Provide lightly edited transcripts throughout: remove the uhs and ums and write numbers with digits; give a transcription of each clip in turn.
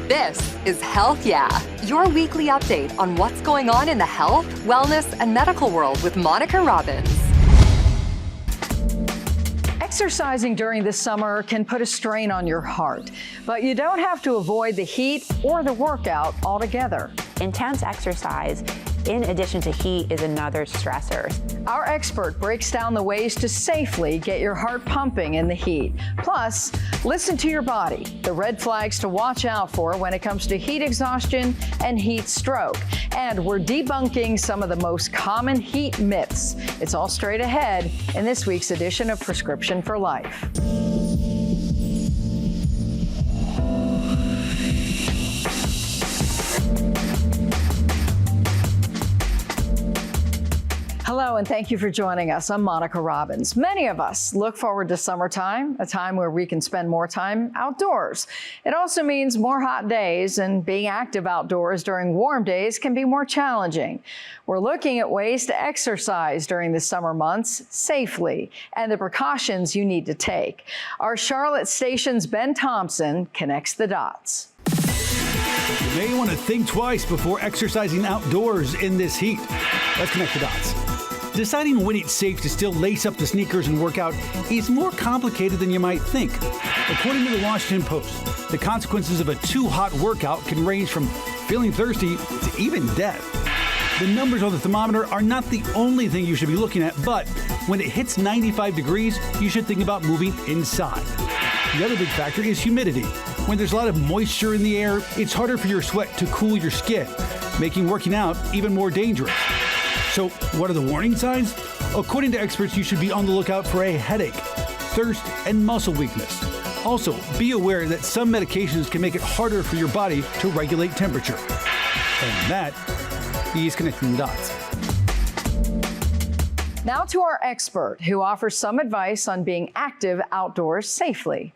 This is Health Yeah, your weekly update on what's going on in the health, wellness, and medical world with Monica Robbins. Exercising during the summer can put a strain on your heart, but you don't have to avoid the heat or the workout altogether. Intense exercise, in addition to heat, is another stressor. Our expert breaks down the ways to safely get your heart pumping in the heat. Plus, listen to your body, the red flags to watch out for when it comes to heat exhaustion and heat stroke. And we're debunking some of the most common heat myths. It's all straight ahead in this week's edition of Prescription for Life. Hello, and thank you for joining us. I'm Monica Robbins. Many of us look forward to summertime, a time where we can spend more time outdoors. It also means more hot days, and being active outdoors during warm days can be more challenging. We're looking at ways to exercise during the summer months safely and the precautions you need to take. Our Charlotte station's Ben Thompson connects the dots. You may want to think twice before exercising outdoors in this heat. Let's connect the dots. Deciding when it's safe to still lace up the sneakers and work out is more complicated than you might think. According to the Washington Post, the consequences of a too hot workout can range from feeling thirsty to even death. The numbers on the thermometer are not the only thing you should be looking at, but when it hits 95 degrees, you should think about moving inside. The other big factor is humidity. When there's a lot of moisture in the air, it's harder for your sweat to cool your skin, making working out even more dangerous. So what are the warning signs? According to experts, you should be on the lookout for a headache, thirst, and muscle weakness. Also, be aware that some medications can make it harder for your body to regulate temperature. And that is connecting the dots. Now to our expert, who offers some advice on being active outdoors safely.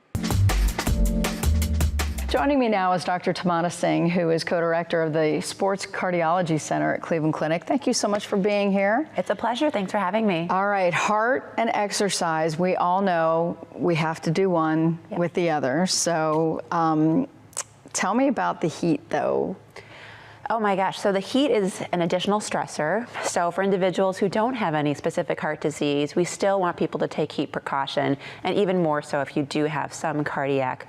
Joining me now is Dr. Tamana Singh, who is co-director of the Sports Cardiology Center at Cleveland Clinic. Thank you so much for being here. It's a pleasure. Thanks for having me. All right, heart and exercise, we all know we have to do one with the other. So tell me about the heat, though. Oh my gosh, so the heat is an additional stressor. So for individuals who don't have any specific heart disease, we still want people to take heat precaution, and even more so if you do have some cardiac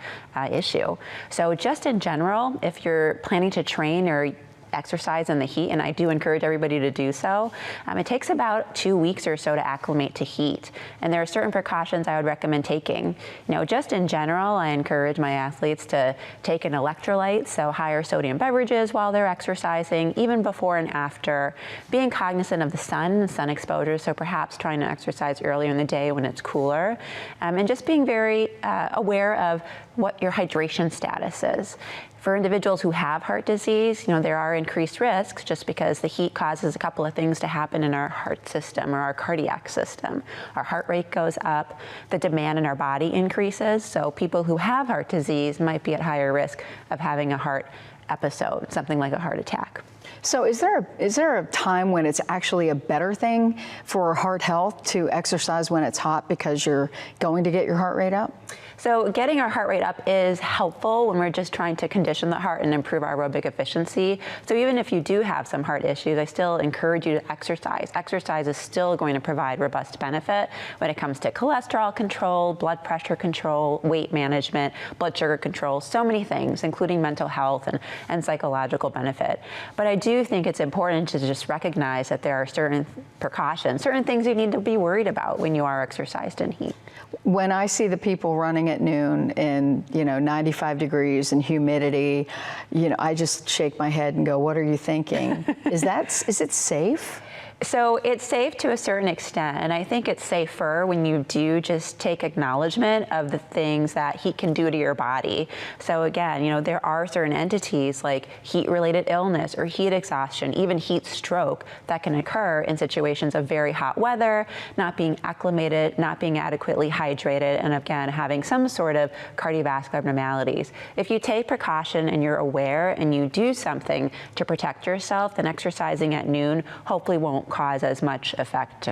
issue. So just in general, if you're planning to train or exercise in the heat, and I do encourage everybody to do so, it takes about 2 weeks or so to acclimate to heat. And there are certain precautions I would recommend taking. You know, just in general, I encourage my athletes to take an electrolyte, so higher sodium beverages while they're exercising, even before and after. Being cognizant of the sun and sun exposure, so perhaps trying to exercise earlier in the day when it's cooler, and just being very aware of what your hydration status is. For individuals who have heart disease, you know, there are increased risks just because the heat causes a couple of things to happen in our heart system or our cardiac system. Our heart rate goes up, the demand in our body increases, so people who have heart disease might be at higher risk of having a heart episode, something like a heart attack. So is there a time when it's actually a better thing for heart health to exercise when it's hot because you're going to get your heart rate up? So getting our heart rate up is helpful when we're just trying to condition the heart and improve our aerobic efficiency. So even if you do have some heart issues, I still encourage you to exercise. Exercise is still going to provide robust benefit when it comes to cholesterol control, blood pressure control, weight management, blood sugar control, so many things, including mental health and psychological benefit. But I do think it's important to just recognize that there are certain precautions, certain things you need to be worried about when you are exercised in heat. When I see the people running at noon in, 95 degrees and humidity, I just shake my head and go, what are you thinking? Is it safe? So it's safe to a certain extent, and I think it's safer when you do just take acknowledgement of the things that heat can do to your body. So again, there are certain entities like heat-related illness or heat exhaustion, even heat stroke, that can occur in situations of very hot weather, not being acclimated, not being adequately hydrated, and again, having some sort of cardiovascular abnormalities. If you take precaution and you're aware and you do something to protect yourself, then exercising at noon hopefully won't cause as much effect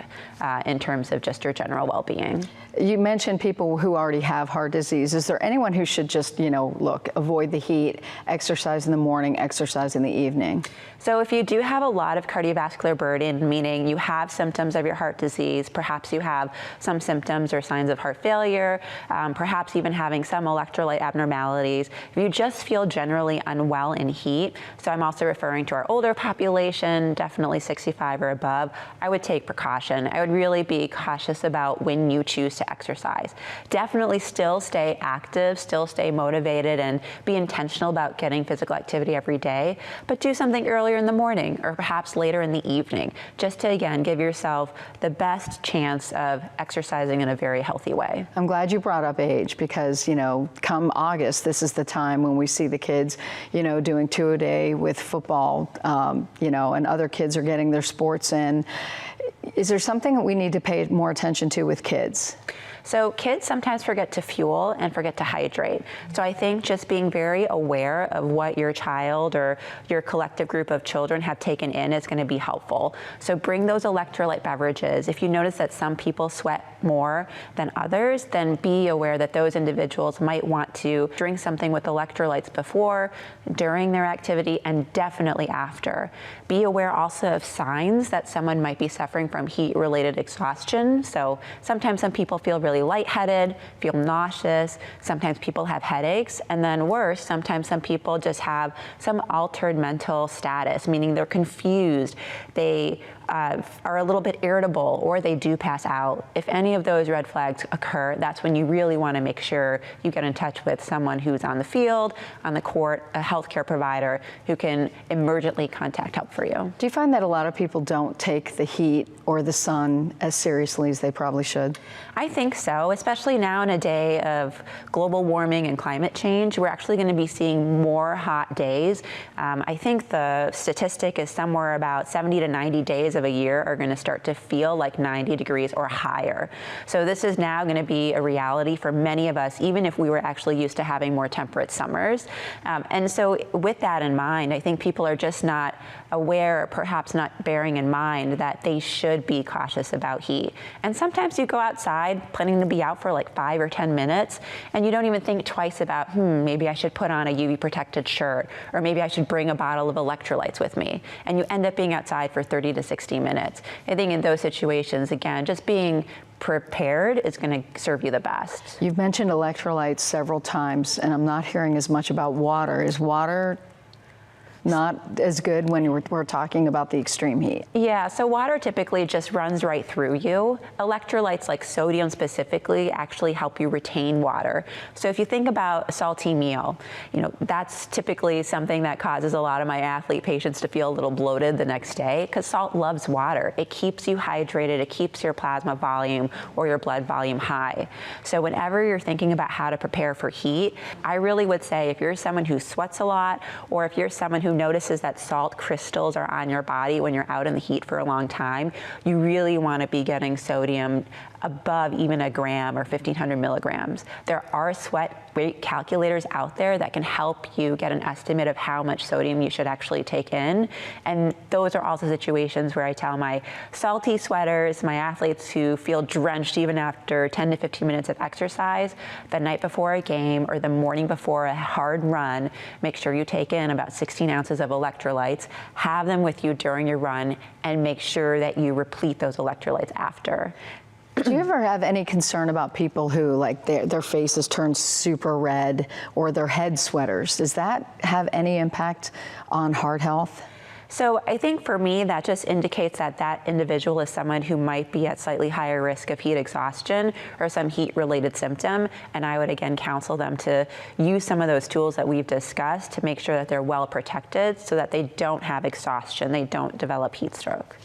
in terms of just your general well-being. You mentioned people who already have heart disease. Is there anyone who should just, look, avoid the heat, exercise in the morning, exercise in the evening? So if you do have a lot of cardiovascular burden, meaning you have symptoms of your heart disease, perhaps you have some symptoms or signs of heart failure, perhaps even having some electrolyte abnormalities, if you just feel generally unwell in heat, so I'm also referring to our older population, definitely 65 or above, I would take precaution. I would really be cautious about when you choose to exercise. Definitely still stay active, still stay motivated, and be intentional about getting physical activity every day, but do something earlier in the morning or perhaps later in the evening, just to, again, give yourself the best chance of exercising in a very healthy way. I'm glad you brought up age because, come August, this is the time when we see the kids, doing 2 a day with football, and other kids are getting their sports in. Is there something that we need to pay more attention to with kids? So kids sometimes forget to fuel and forget to hydrate. So I think just being very aware of what your child or your collective group of children have taken in is going to be helpful. So bring those electrolyte beverages. If you notice that some people sweat more than others, then be aware that those individuals might want to drink something with electrolytes before, during their activity, and definitely after. Be aware also of signs that someone might be suffering from heat-related exhaustion. So sometimes some people feel really lightheaded, feel nauseous. Sometimes people have headaches. And then worse, sometimes some people just have some altered mental status, meaning they're confused. They are a little bit irritable, or they do pass out. If any of those red flags occur, that's when you really want to make sure you get in touch with someone who's on the field, on the court, a healthcare provider who can emergently contact help for you. Do you find that a lot of people don't take the heat or the sun as seriously as they probably should? I think so, especially now in a day of global warming and climate change. We're actually going to be seeing more hot days. I think the statistic is somewhere about 70 to 90 days of a year are going to start to feel like 90 degrees or higher. So this is now going to be a reality for many of us, even if we were actually used to having more temperate summers. And so with that in mind, I think people are just not aware, perhaps not bearing in mind that they should be cautious about heat. And sometimes you go outside planning to be out for like 5 or 10 minutes, and you don't even think twice about, maybe I should put on a UV protected shirt, or maybe I should bring a bottle of electrolytes with me. And you end up being outside for 30 to 60 minutes. I think in those situations, again, just being prepared is going to serve you the best. You've mentioned electrolytes several times, and I'm not hearing as much about water. Is water not as good when we're talking about the extreme heat? Yeah, so water typically just runs right through you. Electrolytes like sodium specifically actually help you retain water. So if you think about a salty meal, that's typically something that causes a lot of my athlete patients to feel a little bloated the next day, because salt loves water. It keeps you hydrated, it keeps your plasma volume or your blood volume high. So whenever you're thinking about how to prepare for heat, I really would say if you're someone who sweats a lot, or if you're someone who notices that salt crystals are on your body when you're out in the heat for a long time, you really want to be getting sodium above even a gram or 1,500 milligrams. There are sweat rate calculators out there that can help you get an estimate of how much sodium you should actually take in. And those are also situations where I tell my salty sweaters, my athletes who feel drenched even after 10 to 15 minutes of exercise, the night before a game or the morning before a hard run, make sure you take in about 16 ounces of electrolytes, have them with you during your run, and make sure that you replete those electrolytes after. Do you ever have any concern about people who, like, their faces turn super red or their head sweaters? Does that have any impact on heart health? So I think for me, that just indicates that that individual is someone who might be at slightly higher risk of heat exhaustion or some heat-related symptom. And I would, again, counsel them to use some of those tools that we've discussed to make sure that they're well protected so that they don't have exhaustion, they don't develop heat stroke.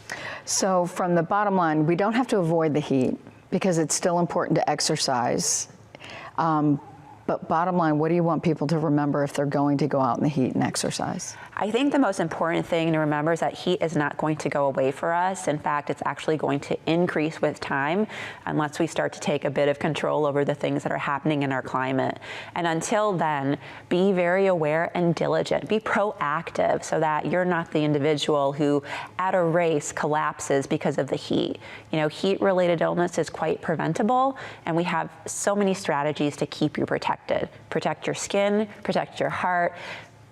So from the bottom line, we don't have to avoid the heat because it's still important to exercise. But bottom line, what do you want people to remember if they're going to go out in the heat and exercise? I think the most important thing to remember is that heat is not going to go away for us. In fact, it's actually going to increase with time unless we start to take a bit of control over the things that are happening in our climate. And until then, be very aware and diligent. Be proactive so that you're not the individual who at a race collapses because of the heat. You know, heat-related illness is quite preventable, and we have so many strategies to keep you protected. Protect your skin, protect your heart,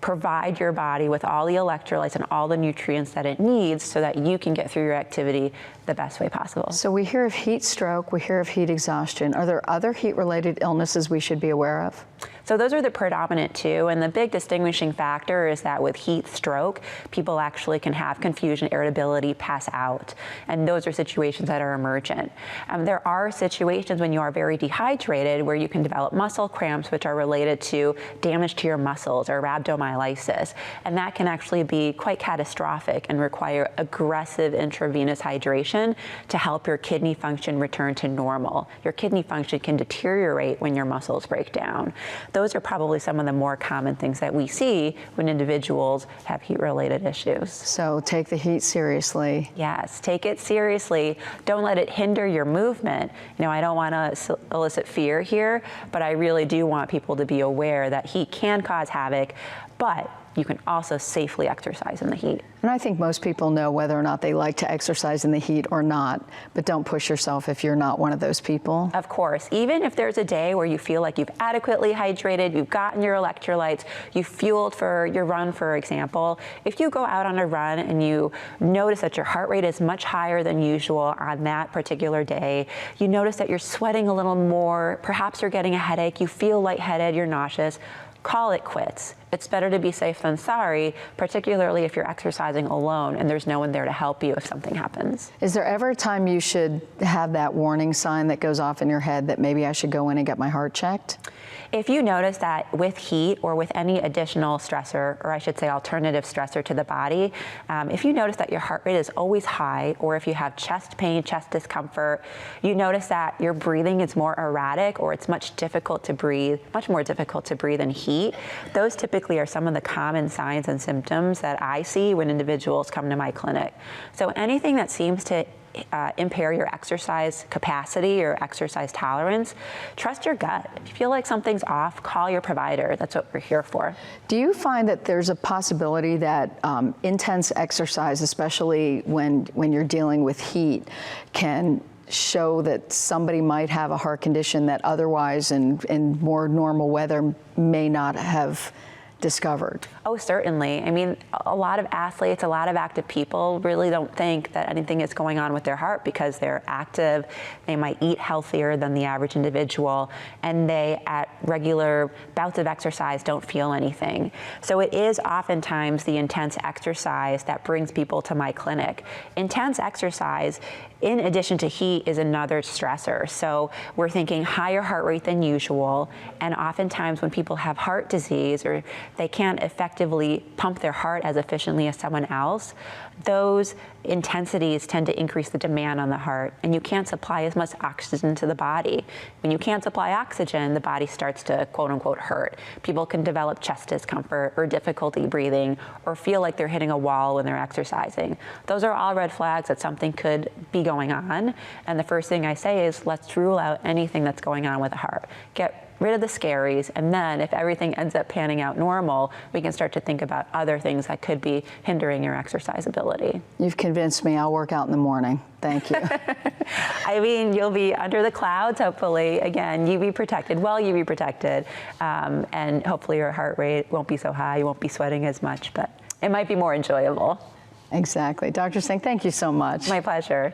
provide your body with all the electrolytes and all the nutrients that it needs so that you can get through your activity the best way possible. So we hear of heat stroke, we hear of heat exhaustion. Are there other heat-related illnesses we should be aware of? So those are the predominant two, and the big distinguishing factor is that with heat stroke, people actually can have confusion, irritability, pass out, and those are situations that are emergent. There are situations when you are very dehydrated where you can develop muscle cramps, which are related to damage to your muscles or rhabdomyolysis, and that can actually be quite catastrophic and require aggressive intravenous hydration to help your kidney function return to normal. Your kidney function can deteriorate when your muscles break down. Those are probably some of the more common things that we see when individuals have heat-related issues. So take the heat seriously. Yes, take it seriously. Don't let it hinder your movement. You know, I don't want to elicit fear here, but I really do want people to be aware that heat can cause havoc, but you can also safely exercise in the heat. And I think most people know whether or not they like to exercise in the heat or not, but don't push yourself if you're not one of those people. Of course, even if there's a day where you feel like you've adequately hydrated, you've gotten your electrolytes, you fueled for your run, for example, if you go out on a run and you notice that your heart rate is much higher than usual on that particular day, you notice that you're sweating a little more, perhaps you're getting a headache, you feel lightheaded, you're nauseous, call it quits. It's better to be safe than sorry, particularly if you're exercising alone and there's no one there to help you if something happens. Is there ever a time you should have that warning sign that goes off in your head that maybe I should go in and get my heart checked? If you notice that with heat or with any additional stressor, or I should say alternative stressor to the body, if you notice that your heart rate is always high, or if you have chest pain, chest discomfort, you notice that your breathing is more erratic or it's much more difficult to breathe in heat, those typically are some of the common signs and symptoms that I see when individuals come to my clinic. So anything that seems to impair your exercise capacity or exercise tolerance, trust your gut. If you feel like something's off, call your provider. That's what we're here for. Do you find that there's a possibility that intense exercise, especially when you're dealing with heat, can show that somebody might have a heart condition that otherwise in more normal weather may not have discovered? Oh, certainly. I mean, a lot of athletes, a lot of active people really don't think that anything is going on with their heart because they're active. They might eat healthier than the average individual, and they, at regular bouts of exercise, don't feel anything. So it is oftentimes the intense exercise that brings people to my clinic. Intense exercise, in addition to heat, is another stressor. So we're thinking higher heart rate than usual, and oftentimes when people have heart disease or they can't effectively pump their heart as efficiently as someone else, those intensities tend to increase the demand on the heart, and you can't supply as much oxygen to the body. When you can't supply oxygen, the body starts to quote unquote hurt. People can develop chest discomfort or difficulty breathing or feel like they're hitting a wall when they're exercising. Those are all red flags that something could be going on, and the first thing I say is let's rule out anything that's going on with the heart. Get rid of the scaries, and then if everything ends up panning out normal, we can start to think about other things that could be hindering your exercise ability. You've convinced me. I'll work out in the morning. Thank you. I mean, you'll be under the clouds, hopefully. Again, UV protected, well UV protected, and hopefully your heart rate won't be so high, you won't be sweating as much, but it might be more enjoyable. Exactly. Dr. Singh, thank you so much. My pleasure.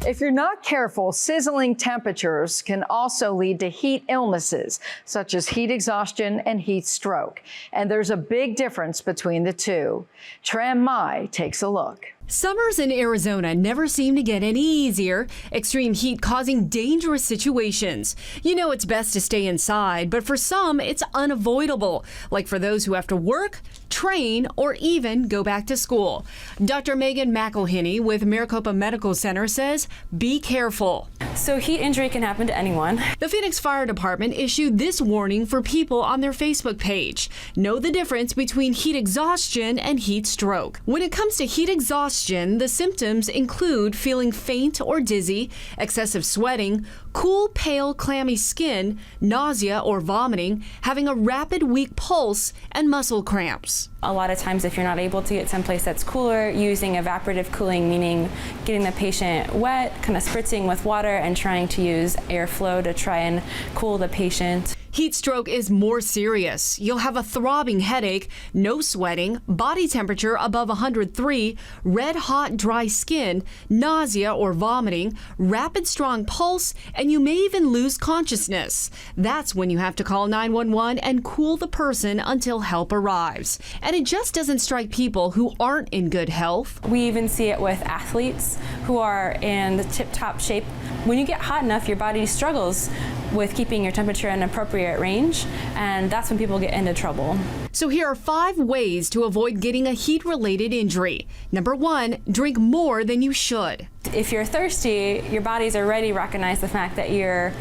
If you're not careful, sizzling temperatures can also lead to heat illnesses, such as heat exhaustion and heat stroke. And there's a big difference between the two. Tram Mai takes a look. Summers in Arizona never seem to get any easier, extreme heat causing dangerous situations. You know it's best to stay inside, but for some, it's unavoidable, like for those who have to work, train, or even go back to school. Dr. Megan McElhinney with Maricopa Medical Center says, be careful. So heat injury can happen to anyone. The Phoenix Fire Department issued this warning for people on their Facebook page. Know the difference between heat exhaustion and heat stroke. When it comes to heat exhaustion, the symptoms include feeling faint or dizzy, excessive sweating, cool, pale, clammy skin, nausea or vomiting, having a rapid, weak pulse, and muscle cramps. A lot of times if you're not able to get someplace that's cooler, using evaporative cooling, meaning getting the patient wet, kind of spritzing with water and trying to use airflow to try and cool the patient. Heat stroke is more serious. You'll have a throbbing headache, no sweating, body temperature above 103, red hot dry skin, nausea or vomiting, rapid strong pulse, and you may even lose consciousness. That's when you have to call 911 and cool the person until help arrives. And it just doesn't strike people who aren't in good health. We even see it with athletes who are in the tip-top shape. When you get hot enough, your body struggles with keeping your temperature in an appropriate range, and that's when people get into trouble. So here are 5 ways to avoid getting a heat-related injury. Number 1, drink more than you should. If you're thirsty, your body's already recognized the fact that you're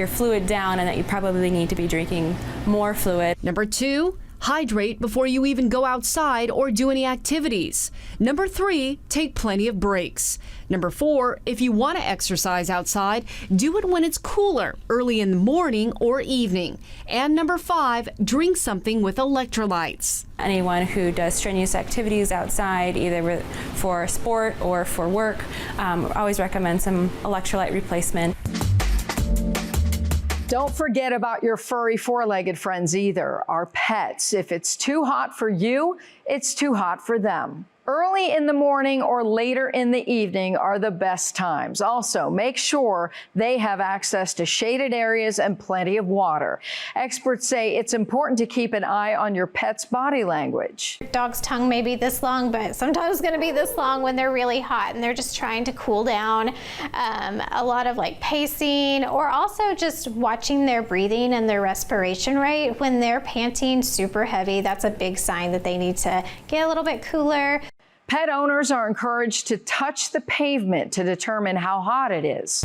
fluid down and that you probably need to be drinking more fluid. Number 2, hydrate before you even go outside or do any activities. Number 3, take plenty of breaks. Number 4, if you want to exercise outside, do it when it's cooler, early in the morning or evening. And number 5, drink something with electrolytes. Anyone who does strenuous activities outside, either for sport or for work, always recommend some electrolyte replacement. Don't forget about your furry four-legged friends either, our pets. If it's too hot for you, it's too hot for them. Early in the morning or later in the evening are the best times. Also, make sure they have access to shaded areas and plenty of water. Experts say it's important to keep an eye on your pet's body language. Dog's tongue may be this long, but sometimes it's going to be this long when they're really hot and they're just trying to cool down. A lot of like pacing, or also just watching their breathing and their respiration rate. When they're panting super heavy, that's a big sign that they need to get a little bit cooler. Pet owners are encouraged to touch the pavement to determine how hot it is.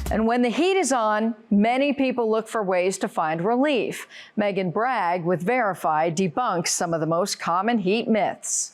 And when the heat is on, many people look for ways to find relief. Megan Bragg with Verify debunks some of the most common heat myths.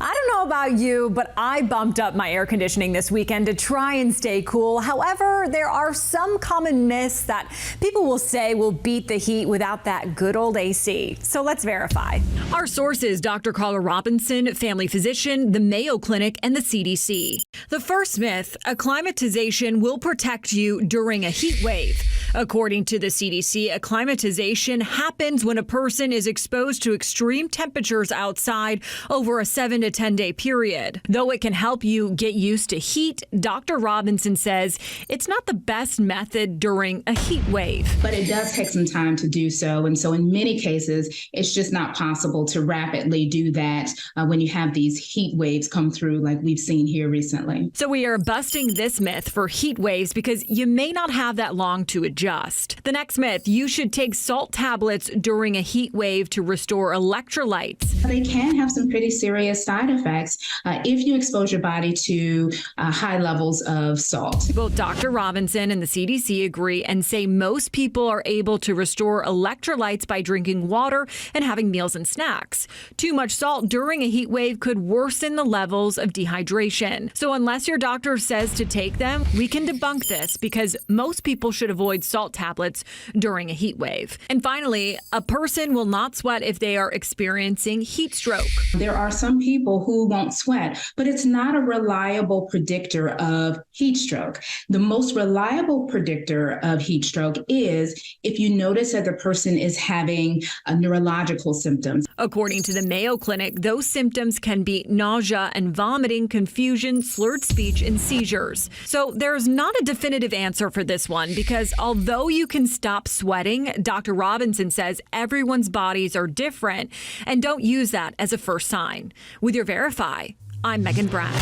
I don't know about you, but I bumped up my air conditioning this weekend to try and stay cool. However, there are some common myths that people will say will beat the heat without that good old AC. So let's verify. Our sources: Dr. Carla Robinson, family physician, the Mayo Clinic, and the CDC. The first myth: acclimatization will protect you during a heat wave. According to the CDC, acclimatization happens when a person is exposed to extreme temperatures outside over a 7 to 10 day period. Though it can help you get used to heat, Dr. Robinson says it's not the best method during a heat wave. But it does take some time to do so. And so in many cases, it's just not possible to rapidly do that when you have these heat waves come through like we've seen here recently. So we are busting this myth for heat waves because you may not have that long to adjust. The next myth: you should take salt tablets during a heat wave to restore electrolytes. They can have some pretty serious side effects if you expose your body to high levels of salt. Both Dr. Robinson and the CDC agree and say most people are able to restore electrolytes by drinking water and having meals and snacks. Too much salt during a heat wave could worsen the levels of dehydration. So unless your doctor says to take them, we can debunk this because most people should avoid salt tablets during a heat wave. And finally, a person will not sweat if they are experiencing heat stroke. There are some people who won't sweat, but it's not a reliable predictor of heat stroke. The most reliable predictor of heat stroke is if you notice that the person is having neurological symptoms. According to the Mayo Clinic, those symptoms can be nausea and vomiting, confusion, slurred speech, and seizures. So there's not a definitive answer for this one because although you can stop sweating, Dr. Robinson says everyone's bodies are different and don't use that as a first sign. With your Verify, I'm Megan Bragg.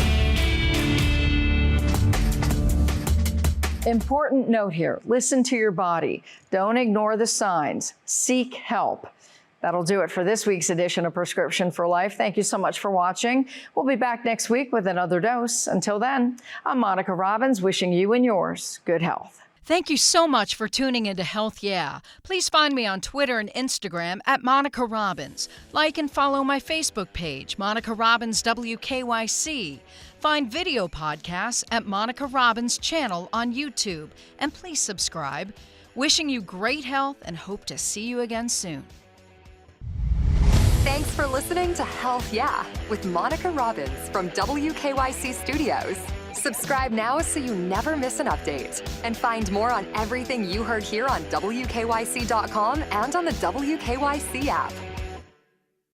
Important note here: listen to your body. Don't ignore the signs. Seek help. That'll do it for this week's edition of Prescription for Life. Thank you so much for watching. We'll be back next week with another dose. Until then, I'm Monica Robbins, wishing you and yours good health. Thank you so much for tuning into Health Yeah. Please find me on Twitter and Instagram at Monica Robbins. Like and follow my Facebook page, Monica Robbins WKYC. Find video podcasts at Monica Robbins channel on YouTube. And please subscribe. Wishing you great health and hope to see you again soon. Thanks for listening to Health Yeah with Monica Robbins from WKYC Studios. Subscribe now so you never miss an update. And find more on everything you heard here on WKYC.com and on the WKYC app.